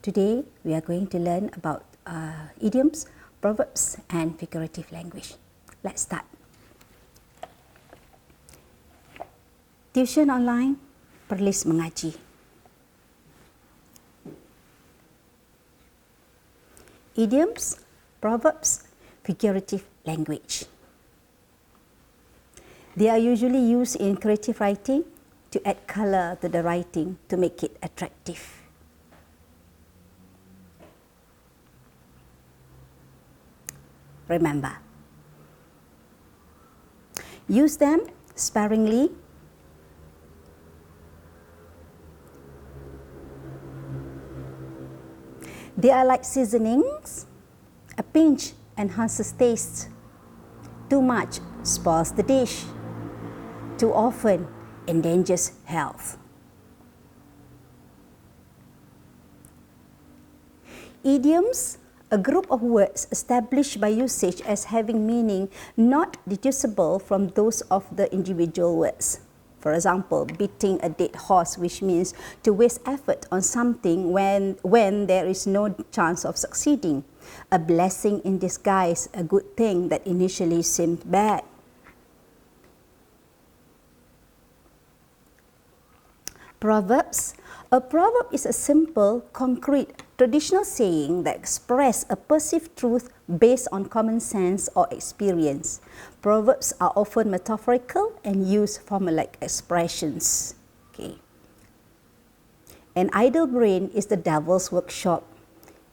Today we are going to learn about idioms, proverbs and figurative language. Let's start. Tuition online, perlis mengaji. Idioms, proverbs, figurative language. They are usually used in creative writing to add colour to the writing to make it attractive. Remember, use them sparingly. They are like seasonings. A pinch enhances taste. Too much spoils the dish. Too often endangers health. Idioms, a group of words established by usage as having meaning not deducible from those of the individual words. For example, beating a dead horse, which means to waste effort on something when there is no chance of succeeding. A blessing in disguise, a good thing that initially seemed bad. Proverbs. A proverb is a simple, concrete, traditional saying that expresses a perceived truth based on common sense or experience. Proverbs are often metaphorical and use formulaic expressions. Okay. An idle brain is the devil's workshop.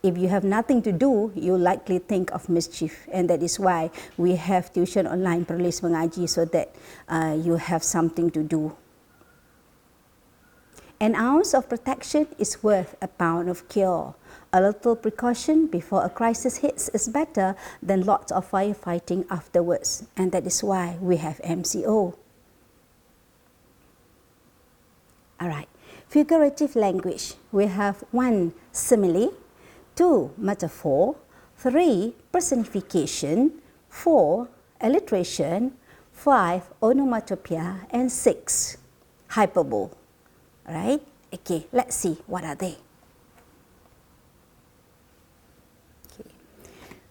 If you have nothing to do, you likely think of mischief, and that is why we have tuition online perlis mengaji, so that you have something to do. An ounce of protection is worth a pound of cure. A little precaution before a crisis hits is better than lots of firefighting afterwards, and that is why we have MCO. Alright, figurative language. We have 1. Simile, 2. Metaphor, 3. Personification, 4. Alliteration, 5. Onomatopoeia, and 6. Hyperbole. Right? Okay, let's see what are they. Okay.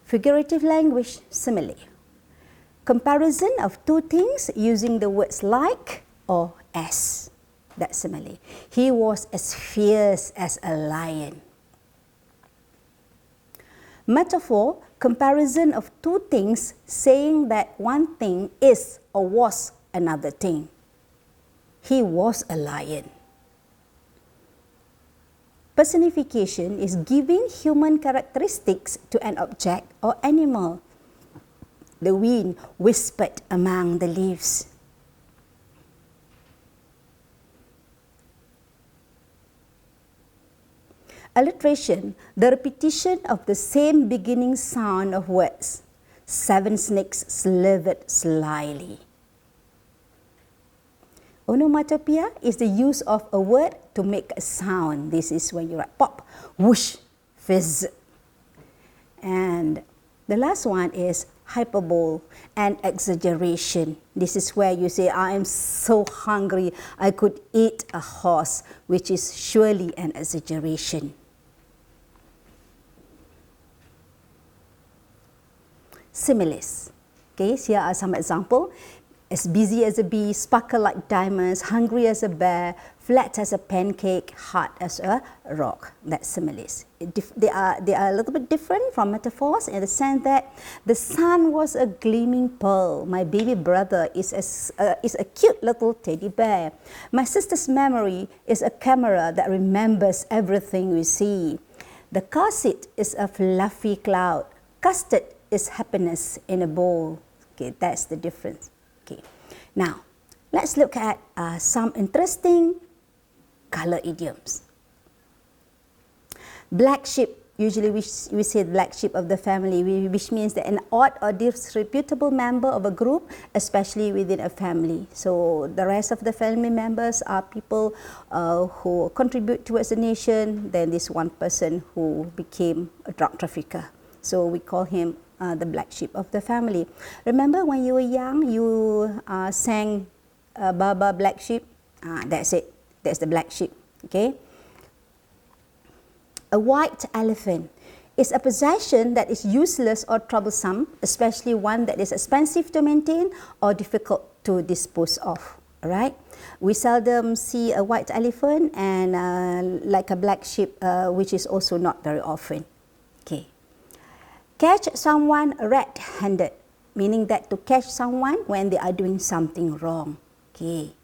Figurative language, simile. Comparison of two things using the words like or as. That's simile. He was as fierce as a lion. Metaphor, comparison of two things saying that one thing is or was another thing. He was a lion. Personification is giving human characteristics to an object or animal. The wind whispered among the leaves. Alliteration, the repetition of the same beginning sound of words. 7 snakes slithered slyly. Onomatopoeia is the use of a word to make a sound. This is when you write pop, whoosh, fizz. And the last one is hyperbole and exaggeration. This is where you say, I am so hungry, I could eat a horse, which is surely an exaggeration. Similes. Okay, so here are some examples. As busy as a bee, sparkle like diamonds, hungry as a bear, flat as a pancake, hard as a rock. That's similes. They are a little bit different from metaphors in the sense that the sun was a gleaming pearl. My baby brother is a cute little teddy bear. My sister's memory is a camera that remembers everything we see. The car seat is a fluffy cloud. Custard is happiness in a bowl. Okay, that's the difference. Okay. Now, let's look at some interesting color idioms. Black sheep, usually we say black sheep of the family, which means that an odd or disreputable member of a group, especially within a family. So the rest of the family members are people who contribute towards the nation. Then this one person who became a drug trafficker. So we call him the black sheep of the family. Remember when you were young, you sang Baba Black Sheep? That's it. That's the black sheep. Okay. A white elephant is a possession that is useless or troublesome, especially one that is expensive to maintain or difficult to dispose of. Alright, we seldom see a white elephant and like a black sheep, which is also not very often. Okay. Catch someone red-handed, meaning that to catch someone when they are doing something wrong. Okay.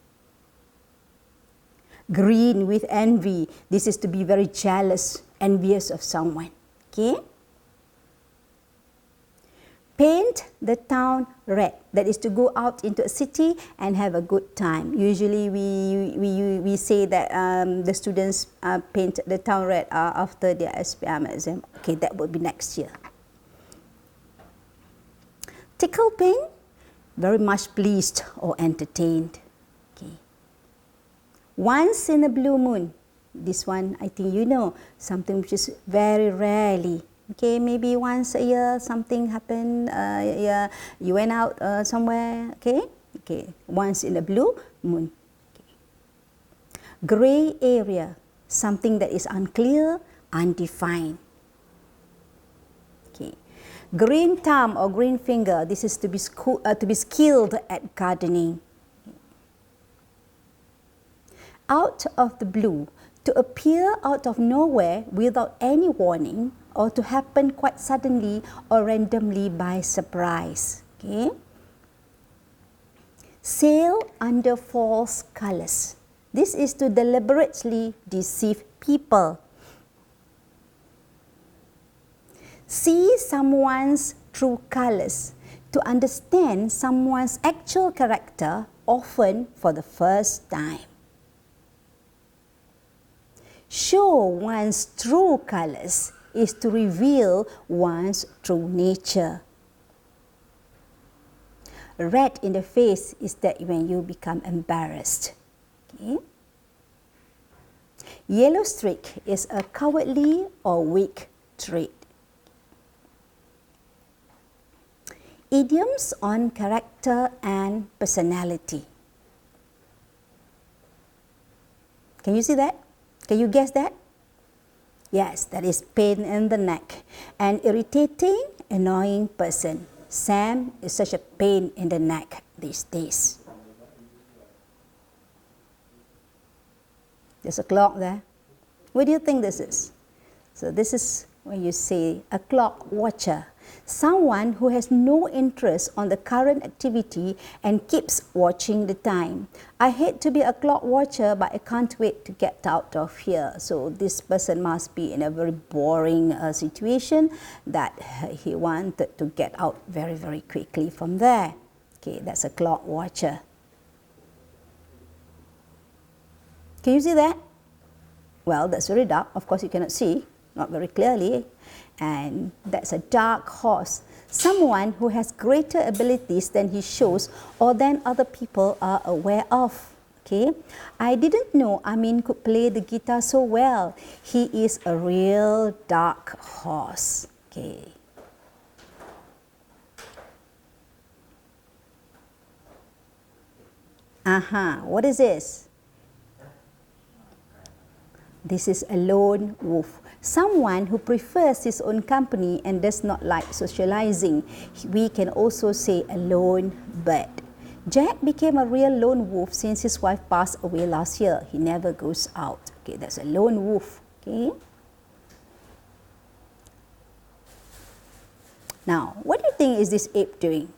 Green with envy, this is to be very jealous, envious of someone. Okay. Paint the town red, that is to go out into a city and have a good time. Usually we say that the students paint the town red after their SPM exam. Okay, that would be next year. Tickle pink, very much pleased or entertained. Okay. Once in a blue moon, this one I think you know, something which is very rarely. Okay, maybe once a year something happened, yeah, you went out somewhere, okay? Okay, once in a blue moon. Okay. Grey area, something that is unclear, undefined. Okay. Green thumb or green finger, this is to be skilled at gardening. Out of the blue, to appear out of nowhere without any warning, or to happen quite suddenly or randomly by surprise. Okay. Sail under false colors. This is to deliberately deceive people. See someone's true colors, to understand someone's actual character, often for the first time. Show one's true colors is to reveal one's true nature. Red in the face is that when you become embarrassed. Okay. Yellow streak is a cowardly or weak trait. Idioms on character and personality. Can you see that? Can you guess that? Yes, that is pain in the neck. An irritating, annoying person. Sam is such a pain in the neck these days. There's a clock there. What do you think this is? So this is when you say a clock watcher. Someone who has no interest on the current activity and keeps watching the time. I hate to be a clock watcher, but I can't wait to get out of here. So this person must be in a very boring situation that he wanted to get out very, very quickly from there. Okay, that's a clock watcher. Can you see that? Well, that's very dark. Of course, you cannot see, not very clearly. And that's a dark horse. Someone who has greater abilities than he shows or than other people are aware of. Okay, I didn't know Amin could play the guitar so well. He is a real dark horse. Okay. What is this? This is a lone wolf. Someone who prefers his own company and does not like socializing. We can also say a lone bird. Jack became a real lone wolf since his wife passed away last year. He never goes out. Okay, that's a lone wolf. Okay. Now, what do you think is this ape doing?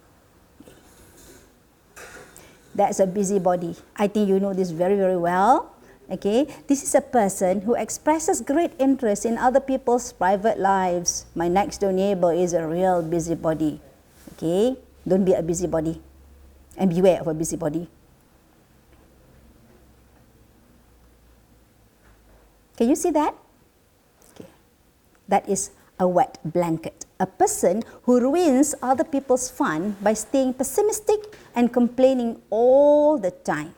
That's a busybody. I think you know this very, very well. Okay, this is a person who expresses great interest in other people's private lives. My next door neighbor is a real busybody. Okay, don't be a busybody and beware of a busybody. Can you see that? Okay. That is a wet blanket. A person who ruins other people's fun by staying pessimistic and complaining all the time.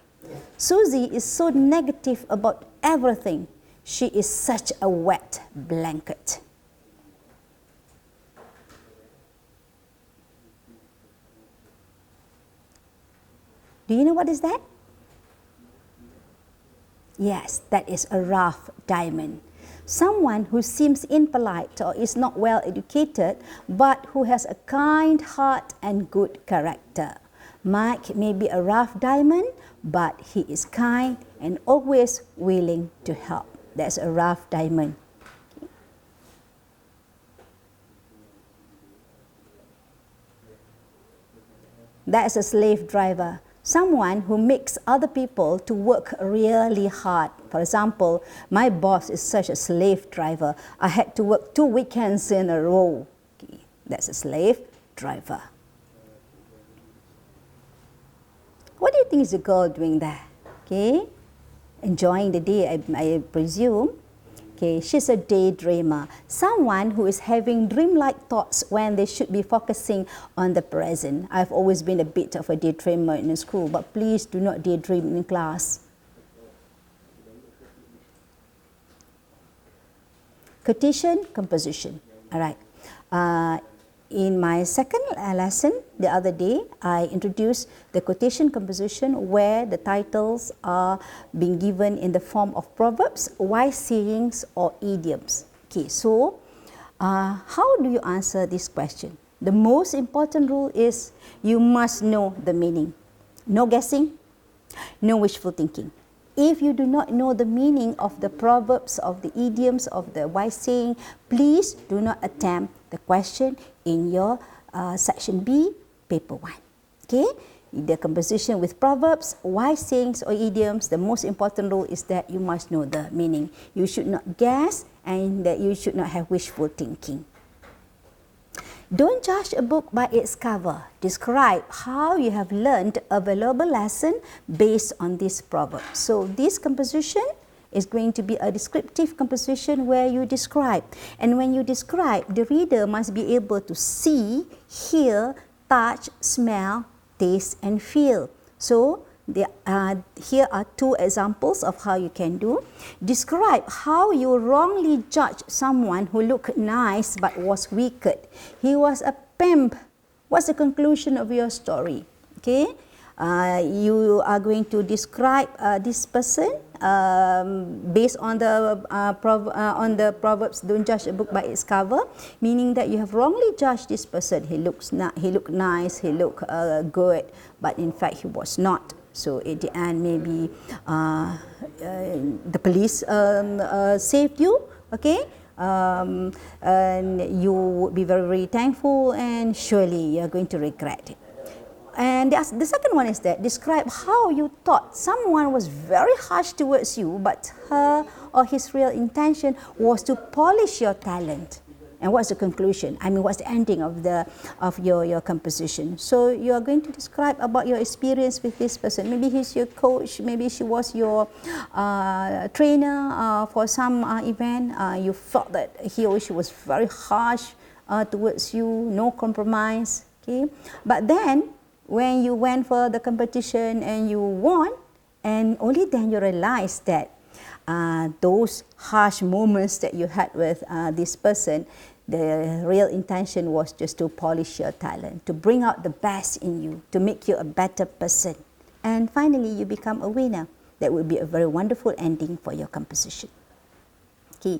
Susie is so negative about everything. She is such a wet blanket. Do you know what is that? Yes, that is a rough diamond. Someone who seems impolite or is not well educated, but who has a kind heart and good character. Mike may be a rough diamond, but he is kind and always willing to help. That's a rough diamond. That's a slave driver. Someone who makes other people to work really hard. For example, my boss is such a slave driver. I had to work 2 weekends in a row. Okay. That's a slave driver. What do you think is the girl doing there? Okay, enjoying the day, I presume. Okay, she's a daydreamer, someone who is having dreamlike thoughts when they should be focusing on the present. I've always been a bit of a daydreamer in school, but please do not daydream in class. Quotation composition. All right. In my second lesson the other day, I introduced the quotation composition where the titles are being given in the form of proverbs, wise sayings or idioms. Okay, so how do you answer this question? The most important rule is you must know the meaning. No guessing, no wishful thinking. If you do not know the meaning of the proverbs, of the idioms, of the wise saying, please do not attempt the question in your section B, paper 1. Okay, the composition with proverbs, wise sayings or idioms, the most important rule is that you must know the meaning. You should not guess and that you should not have wishful thinking. Don't judge a book by its cover. Describe how you have learned a valuable lesson based on this proverb. So this composition is going to be a descriptive composition where you describe. And when you describe, the reader must be able to see, hear, touch, smell, taste and feel. So here are 2 examples of how you can do. Describe how you wrongly judged someone who looked nice but was wicked. He was a pimp. What's the conclusion of your story? Okay, you are going to describe this person based on the proverbs. Don't judge a book by its cover, meaning that you have wrongly judged this person. He looked nice, he looked good, but in fact he was not. So at the end, maybe the police saved you, okay? And you would be very, very thankful, and surely you are going to regret it. And the second one is that describe how you thought someone was very harsh towards you, but her or his real intention was to polish your talent. And what's the conclusion? I mean, what's the ending of your composition? So you are going to describe about your experience with this person. Maybe he's your coach, maybe she was your trainer for some event. You felt that he or she was very harsh towards you, no compromise. Okay, but then when you went for the competition and you won, and only then you realized that those harsh moments that you had with this person, the real intention was just to polish your talent, to bring out the best in you, to make you a better person. And finally, you become a winner. That would be a very wonderful ending for your composition. Okay,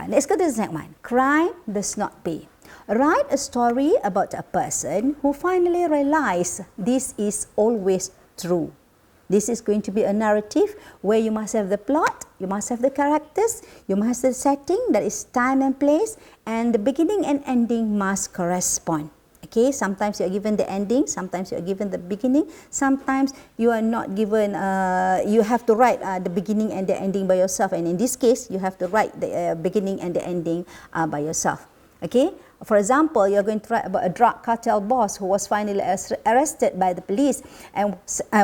let's go to the next one. Crime does not pay. Write a story about a person who finally realized this is always true. This is going to be a narrative where you must have the plot, you must have the characters, you must have the setting, that is time and place, and the beginning and ending must correspond. Okay, sometimes you are given the ending, sometimes you are given the beginning, sometimes you are not given, you have to write the beginning and the ending by yourself, and in this case, you have to write the beginning and the ending by yourself. Okay, for example, you're going to write about a drug cartel boss who was finally arrested by the police and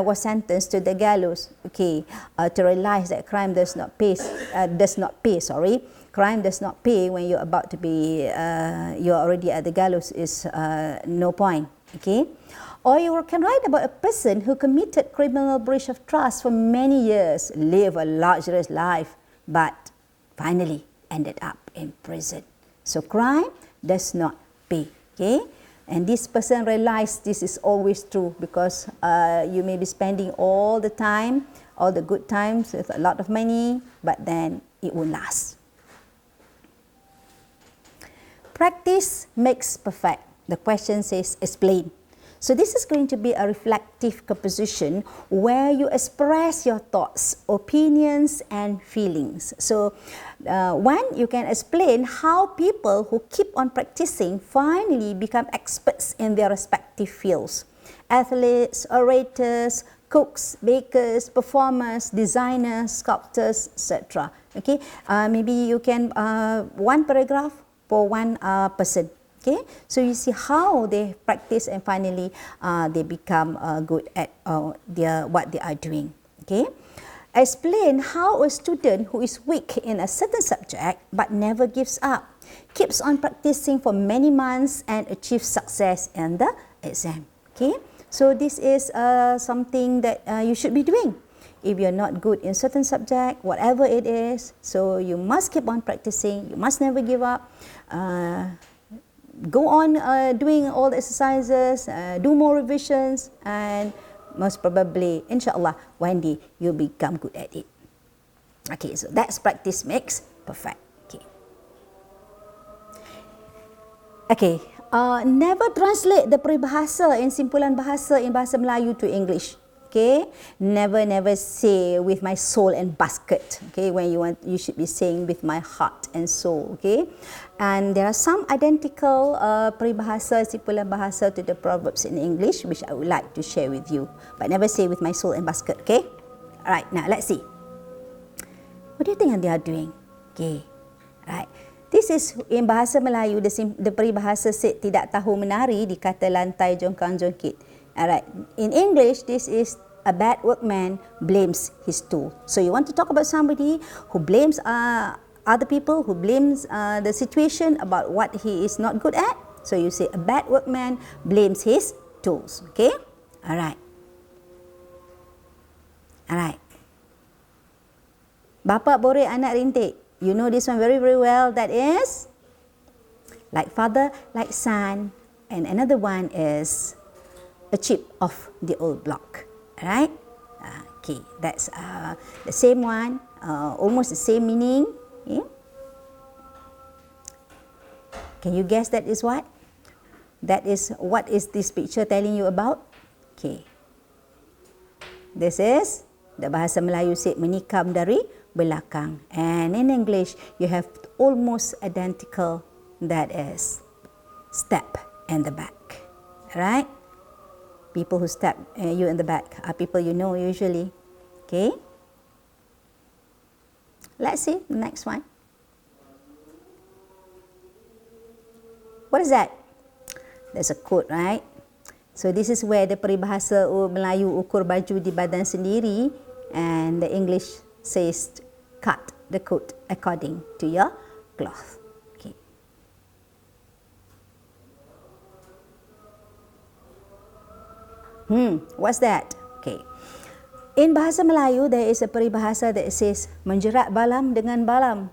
was sentenced to the gallows. Okay, to realize that crime does not pay. Crime does not pay when you're about to be, you're already at the gallows is no point. Okay, or you can write about a person who committed criminal breach of trust for many years, lived a luxurious life, but finally ended up in prison. So crime does not pay, okay? And this person realized this is always true because you may be spending all the time, all the good times with a lot of money, but then it won't last. Practice makes perfect. The question says explain. So this is going to be a reflective composition where you express your thoughts, opinions and feelings. So one, you can explain how people who keep on practicing finally become experts in their respective fields. Athletes, orators, cooks, bakers, performers, designers, sculptors, etc. Okay, maybe you can one paragraph for one person. Okay, so you see how they practice and finally they become good at what they are doing. Okay, explain how a student who is weak in a certain subject but never gives up, keeps on practicing for many months and achieves success in the exam. Okay, so this is something that you should be doing. If you're not good in certain subject, whatever it is, so you must keep on practicing, you must never give up. Go on doing all the exercises, do more revisions, and most probably, inshallah, one day you'll become good at it. Okay, so that's practice makes perfect. Okay. Okay, never translate the peribahasa and simpulan bahasa in bahasa Melayu to English. Okay, never say with my soul and basket. Okay, when you should be saying with my heart and soul. Okay, and there are some identical peribahasa, simpulan bahasa to the proverbs in English which I would like to share with you, but never say with my soul and basket. Okay, alright, now let's see. What do you think they are doing? Okay, right. This is in bahasa Melayu, the peribahasa said tidak tahu menari dikata lantai jongkang-jongkit. Alright, in English, this is a bad workman blames his tool. So you want to talk about somebody who blames other people, who blames the situation about what he is not good at. So you say a bad workman blames his tools. Okay? Alright. Alright. Bapa borek anak rintik. You know this one very, very well. That is like father, like son. And another one is a chip of the old block. Alright? Okay, that's the same one, almost the same meaning. Okay? Can you guess that is what? That is what is this picture telling you about? Okay. This is the bahasa Melayu said menikam dari belakang. And in English, you have almost identical, that is step in the back. Alright? People who stab you in the back are people you know usually. Okay? Let's see the next one. What is that? There's a quote, right? So this is where the peribahasa Melayu ukur baju di badan sendiri, and the English says cut the coat according to your cloth. Okay. What's that? Okay. In bahasa Melayu, there is a peribahasa that says menjerat balam dengan balam.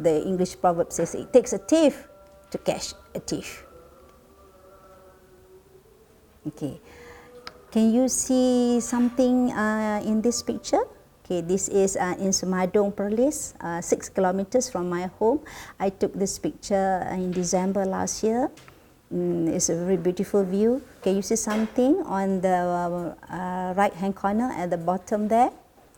The English proverb says it takes a thief to catch a thief. Okay. Can you see something in this picture? Okay, this is in Semadong, Perlis, 6 kilometers from my home. I took this picture in December last year. It's a very beautiful view. Can you see something on the right hand corner at the bottom there?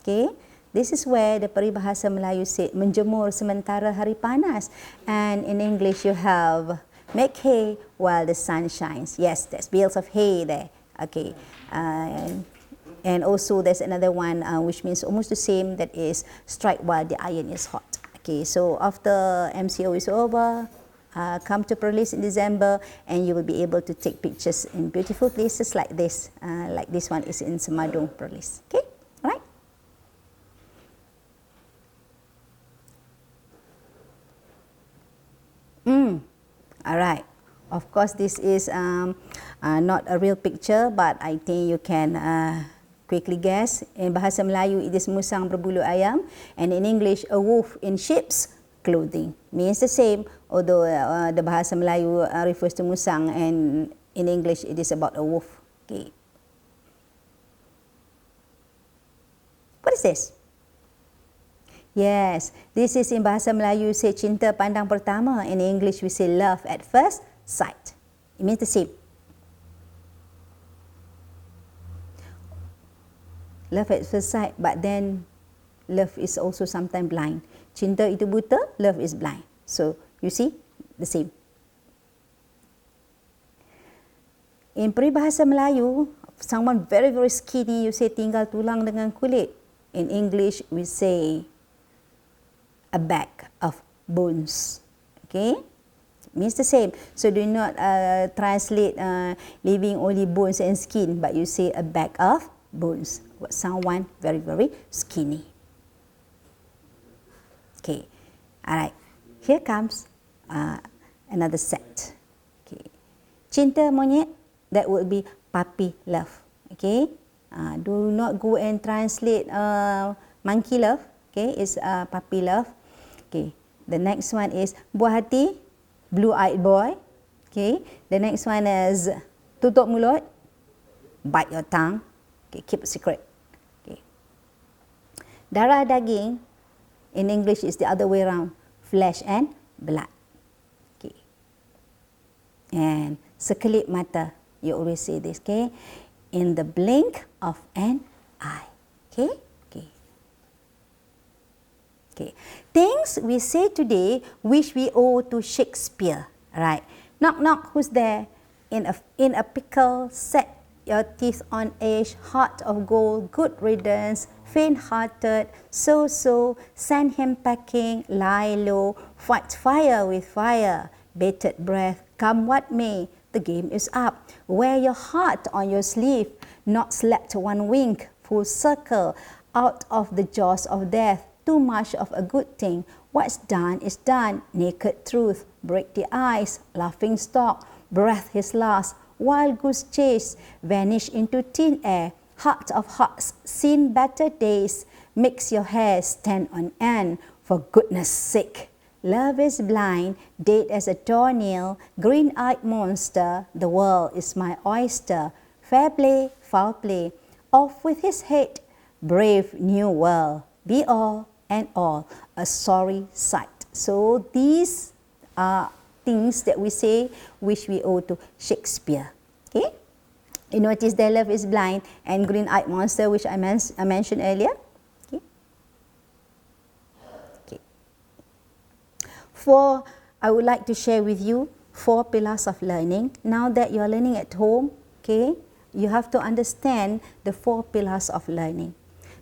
Okay, this is where the peribahasa Melayu said menjemur sementara hari panas, and in English you have make hay while the sun shines. Yes, there's bales of hay there. Okay, and also there's another one which means almost the same, that is strike while the iron is hot. Okay, so after MCO is over, come to Perlis in December and you will be able to take pictures in beautiful places like this one is in Semadong, Perlis. Okay, alright. Alright. Of course, this is not a real picture, but I think you can quickly guess. In bahasa Melayu, it is musang berbulu ayam, and in English, a wolf in sheep's clothing. Means the same, although the bahasa Melayu refers to musang, and in English it is about a wolf. Okay. What is this? Yes, this is in bahasa Melayu say cinta pandang pertama. In English we say love at first sight. It means the same. Love at first sight, but then love is also sometimes blind. Cinta itu buta, love is blind. So, you see, the same. In peribahasa Melayu, someone very skinny, you say tinggal tulang dengan kulit. In English, we say a bag of bones. Okay? Means the same. So do not translate leaving only bones and skin, but you say a bag of bones. Someone very skinny. Okay. Alright. Here comes another set. Okay. Cinta monyet, that would be puppy love. Okay. Do not go and translate monkey love. Okay, it's puppy love. Okay, the next one is buah hati, blue-eyed boy. Okay, the next one is tutup mulut, bite your tongue. Okay, keep a secret. Okay, darah daging, in English is the other way around, flesh and blood. Okay, and sekelip mata, you always say this. Okay, in the blink of an eye. Okay. Okay. Things we say today which we owe to Shakespeare. Right. Knock knock, who's there? In a pickle, set your teeth on edge, heart of gold, good riddance, faint-hearted, so, send him packing, lie low, fight fire with fire, bated breath, come what may, the game is up. Wear your heart on your sleeve, not slept one wink, full circle, out of the jaws of death. Too much of a good thing. What's done is done. Naked truth. Break the ice. Laughing stock. Breath his last. Wild goose chase. Vanish into thin air. Heart of hearts. Seen better days. Makes your hair stand on end. For goodness sake. Love is blind. Dead as a doornail. Green-eyed monster. The world is my oyster. Fair play, foul play. Off with his head. Brave new world. Be all and all a sorry sight. So these are things that we say which we owe to Shakespeare. Okay, you notice that love is blind and green-eyed monster, which I mentioned earlier. Okay. Okay. I would like to share with you 4 pillars of learning. Now that you are learning at home, okay, you have to understand the 4 pillars of learning.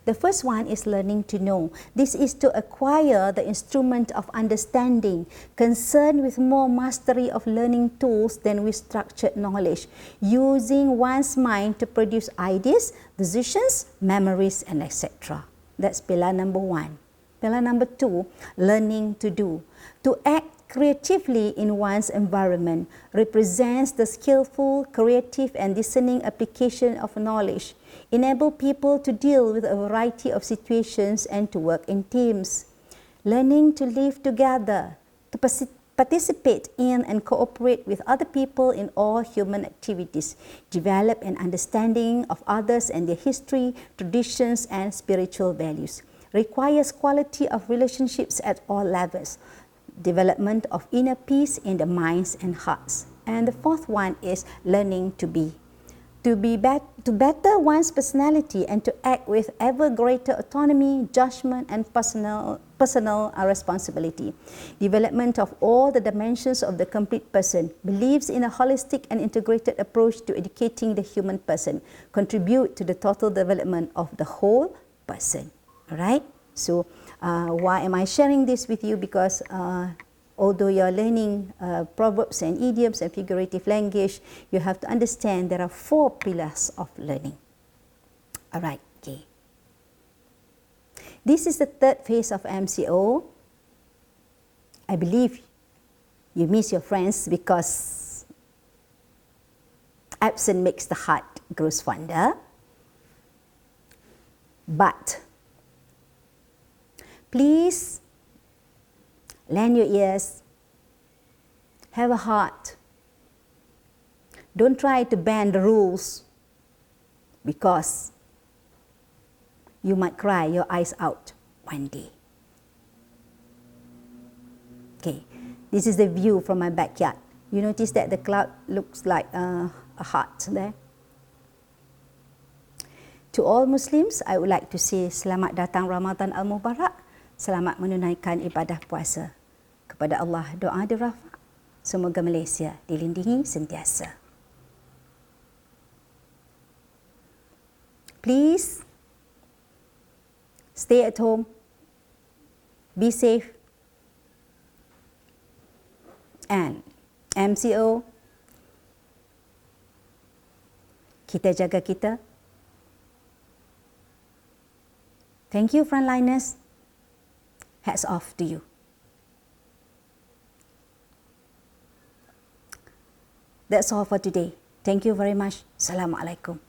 The first one is learning to know. This is to acquire the instrument of understanding, concerned with more mastery of learning tools than with structured knowledge, using one's mind to produce ideas, decisions, memories, and etc. That's pillar number 1. Pillar number 2, learning to do. To act creatively in one's environment represents the skillful, creative, and discerning application of knowledge. Enable people to deal with a variety of situations and to work in teams. Learning to live together, to participate in and cooperate with other people in all human activities. Develop an understanding of others and their history, traditions, and spiritual values. Requires quality of relationships at all levels. Development of inner peace in the minds and hearts. And the fourth one is learning to be. To better one's personality and to act with ever greater autonomy, judgment, and personal responsibility. Development of all the dimensions of the complete person. Believes in a holistic and integrated approach to educating the human person. Contribute to the total development of the whole person. Alright? So, why am I sharing this with you? Because although you are learning proverbs and idioms and figurative language, you have to understand there are 4 pillars of learning. Alright, okay. This is the third phase of MCO. I believe you miss your friends because absence makes the heart grows fonder. But please lend your ears, have a heart. Don't try to bend the rules because you might cry your eyes out one day. Okay, this is the view from my backyard. You notice that the cloud looks like a heart there. To all Muslims, I would like to say selamat datang Ramadan Al-Mubarak. Selamat menunaikan ibadah puasa. Kepada Allah doa dirafak. Semoga Malaysia dilindungi sentiasa. Please stay at home. Be safe. And MCO, kita jaga kita. Thank you, frontliners. Hats off to you. That's all for today. Thank you very much. Assalamualaikum.